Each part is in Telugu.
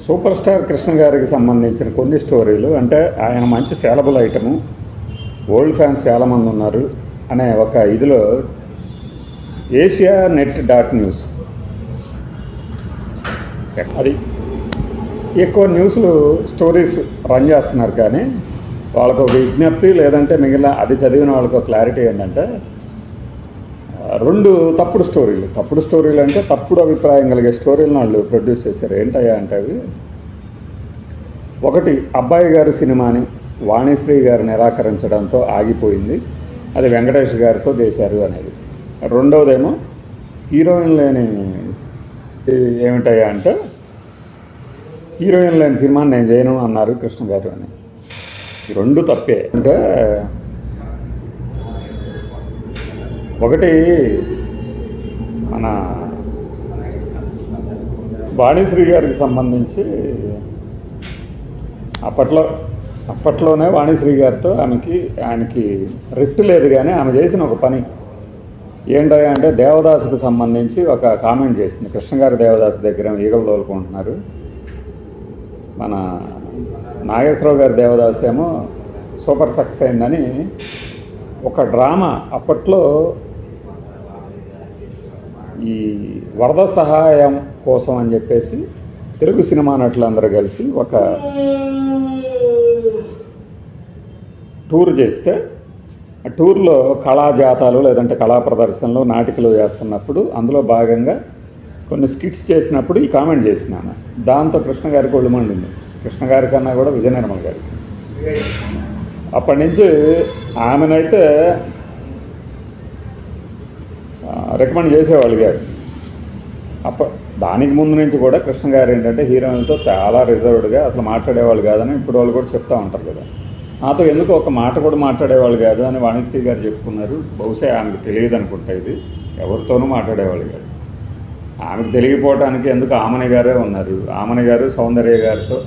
సూపర్ స్టార్ కృష్ణ గారికి సంబంధించిన కొన్ని స్టోరీలు అంటే ఆయన మంచి సేలబుల్ ఐటము, ఓల్డ్ ఫ్యాన్స్ చాలామంది ఉన్నారు అనే ఒక ఇదిలో asianet.news అది ఎక్కువ న్యూస్లు స్టోరీస్ రన్ చేస్తున్నారు. కానీ వాళ్ళకు ఒక విజ్ఞప్తి లేదంటే మిగిలిన అది చదివిన వాళ్ళకు క్లారిటీ ఏంటంటే, రెండు తప్పుడు స్టోరీలు అంటే తప్పుడు అభిప్రాయం కలిగే స్టోరీలను వాళ్ళు ప్రొడ్యూస్ చేశారు. ఏంటయ్యా అంటే అవి, ఒకటి అబ్బాయి గారు సినిమాని వాణిశ్రీ గారు నిరాకరించడంతో ఆగిపోయింది, అది వెంకటేష్ గారితో చేశారు అనేది. రెండవదేమో హీరోయిన్ లేని ఏమిటయ్యా అంటే, హీరోయిన్ లేని సినిమాని నేను చేయను అన్నారు కృష్ణ గారు అని. ఈ రెండు తప్పే. అంటే ఒకటి మన వాణిశ్రీ గారికి సంబంధించి అప్పట్లోనే వాణిశ్రీ గారితో ఆయనకి రిఫ్ట్ లేదు. కానీ ఆమె చేసిన ఒక పని ఏంటంటే అంటే దేవదాసుకు సంబంధించి ఒక కామెంట్ చేసింది. కృష్ణ గారి దేవదాసు దగ్గర ఈగలు తోలుకుంటున్నారు, మన నాగేశ్వరరావు గారి దేవదాసు ఏమో సూపర్ సక్సెస్ అయిందని ఒక డ్రామా అప్పట్లో ఈ వరద సహాయం కోసం అని చెప్పేసి తెలుగు సినిమా నటులందరూ కలిసి ఒక టూర్ చేస్తే, ఆ టూర్లో కళాజాతాలు లేదంటే కళా ప్రదర్శనలు నాటికలు చేస్తున్నప్పుడు అందులో భాగంగా కొన్ని స్కిట్స్ చేసినప్పుడు ఈ కామెంట్ చేసినాను. దాంతో కృష్ణ గారికి ఒళ్ళు మండింది. కృష్ణ గారి కన్నా కూడా విజయ నిర్మల్ గారికి. అప్పటి నుంచి ఆమెనైతే రికమెండ్ చేసేవాళ్ళు గారు. దానికి ముందు నుంచి కూడా కృష్ణ గారు ఏంటంటే హీరోయిన్లతో చాలా రిజర్వ్డ్గా అసలు మాట్లాడేవాళ్ళు కాదని ఇప్పుడు వాళ్ళు కూడా చెప్తూ ఉంటారు కదా. నాతో ఎందుకు ఒక మాట కూడా మాట్లాడేవాళ్ళు కాదు అని వాణిశ్రీ గారు చెప్పుకున్నారు. బహుశా ఆమెకు తెలియదు అనుకుంటా, ఇది ఎవరితోనూ మాట్లాడేవాళ్ళు కాదు. ఆమెకు తెలియకపోవటానికి ఎందుకు ఆమని గారే ఉన్నారు. ఆమని గారు సౌందర్య గారితో,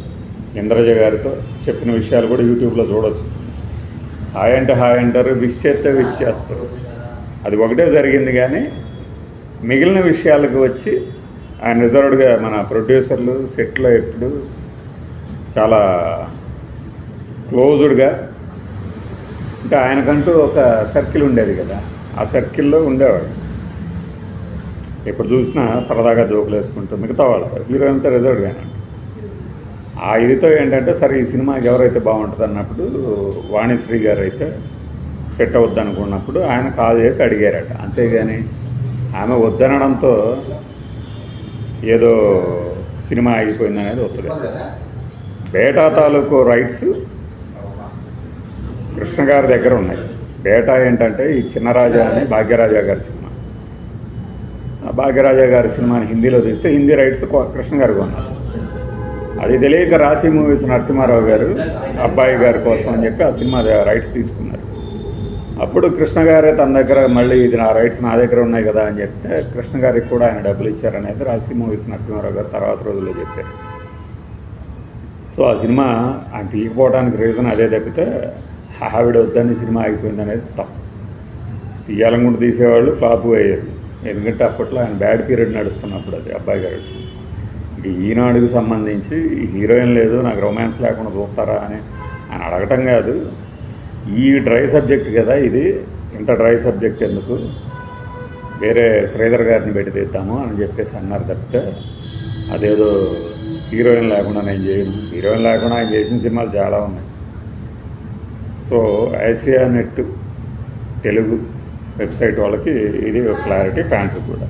ఇంద్రజ గారితో చెప్పిన విషయాలు కూడా యూట్యూబ్లో చూడవచ్చు. హాయ్ అంటే హాయ్ అంటారు, విష్ చేస్తే విష్ చేస్తారు. అది ఒకటే జరిగింది. కానీ మిగిలిన విషయాలకు వచ్చి ఆయన రిజర్వ్డ్గా మన ప్రొడ్యూసర్లు సెట్లో ఎప్పుడు చాలా క్లోజ్డ్గా, అంటే ఆయనకంటూ ఒక సర్కిల్ ఉండేది కదా, ఆ సర్కిల్లో ఉండేవాడు. ఎప్పుడు చూసినా సరదాగా జోకులు వేసుకుంటూ మిగతా వాళ్ళతో హీరోయిన్తో రిజర్వ్డ్గానే. ఆ ఇదితో ఏంటంటే సరే ఈ సినిమాకి ఎవరైతే బాగుంటుంది అన్నప్పుడు వాణిశ్రీ గారు అయితే సెట్ అవుద్ది అనుకున్నప్పుడు ఆయన కాల్ చేసి అడిగారట. అంతేగాని ఆమె వద్దనడంతో ఏదో సినిమా ఆగిపోయింది అనేది వస్తుంది. బేటా తాలూకు రైట్స్ కృష్ణ గారి దగ్గర ఉన్నాయి. బేటా ఏంటంటే ఈ చిన్నరాజా అని భాగ్యరాజా గారి సినిమా, భాగ్యరాజా గారి సినిమాని హిందీలో తీస్తే హిందీ రైట్స్ కృష్ణ గారికి ఉన్నారు. అది తెలియక రాశి మూవీస్ నరసింహారావు గారు అబ్బాయి గారి కోసం అని చెప్పి ఆ సినిమా రైట్స్ తీసుకున్నారు. అప్పుడు కృష్ణ గారే తన దగ్గర మళ్ళీ ఇది నా రైట్స్ నా దగ్గర ఉన్నాయి కదా అని చెప్తే కృష్ణ గారికి కూడా ఆయన డబ్బులు ఇచ్చారనేది రాశి మూవీస్ నరసింహారావు గారు తర్వాత రోజుల్లో చెప్పారు. సో ఆ సినిమా ఆయన తీయకపోవడానికి రీజన్ అదే తప్పితే ఆవిడ వద్దని సినిమా ఆగిపోయింది అనేది తప్పు. తీయాలనుకుంటూ తీసేవాళ్ళు ఫ్లాప్ అయ్యారు. ఎందుకంటే అప్పట్లో ఆయన బ్యాడ్ పీరియడ్ నడుస్తున్నప్పుడు అది అబ్బాయి గారు. ఇంక ఈనాడుకు సంబంధించి హీరోయిన్ లేదు నాకు రొమాన్స్ లేకుండా చూస్తారా అని ఆయన అడగటం కాదు. ఈ డ్రై సబ్జెక్ట్ కదా ఇది, ఇంత డ్రై సబ్జెక్ట్ ఎందుకు, వేరే శ్రీధర్ గారిని పెట్టి తీద్దాము అని చెప్పేసి అన్నారు తప్పితే అదేదో హీరోయిన్ లేకుండా నేను చేయను. హీరోయిన్ లేకుండా ఆయన చేసిన సినిమాలు చాలా ఉన్నాయి. సో ఏషియానెట్ తెలుగు వెబ్సైట్ వాళ్ళకి ఇది క్లారిటీ, ఫ్యాన్స్ కూడా.